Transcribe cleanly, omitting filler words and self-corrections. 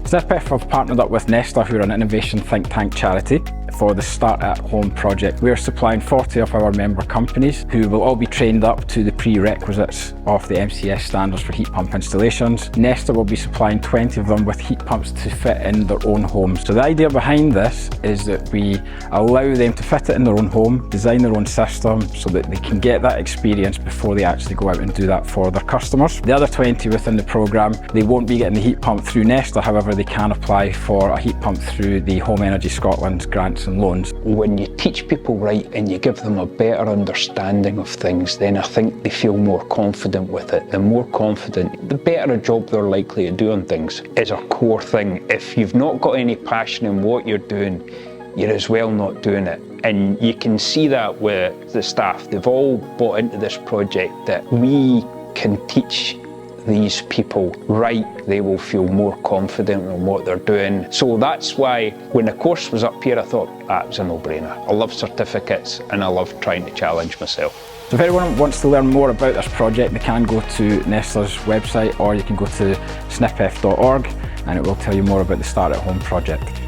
SNIPEF have partnered up with Nesta, who are an innovation think tank charity, for the Start at Home project. We're supplying 40 of our member companies who will all be trained up to the prerequisites of the MCS standards for heat pump installations. Nesta will be supplying 20 of them with heat pumps to fit in their own homes. So the idea behind this is that we allow them to fit it in their own home, design their own system so that they can get that experience before they actually go out and do that for their customers. The other 20 within the programme, they won't be getting the heat pump through Nesta, however they can apply for a heat pump through the Home Energy Scotland grants and loans. When you teach people right and you give them a better understanding of things, then I think they feel more confident with it. The more confident, the better a job they're likely to do on things is a core thing. If you've not got any passion in what you're doing, you're as well not doing it. And you can see that with the staff. They've all bought into this project that we can teach these people right, they will feel more confident in what they're doing. So that's why when the course was up here, I thought that was a no-brainer. I love certificates and I love trying to challenge myself. So if anyone wants to learn more about this project, they can go to Nesta's website or you can go to snipef.org and it will tell you more about the Start at Home project.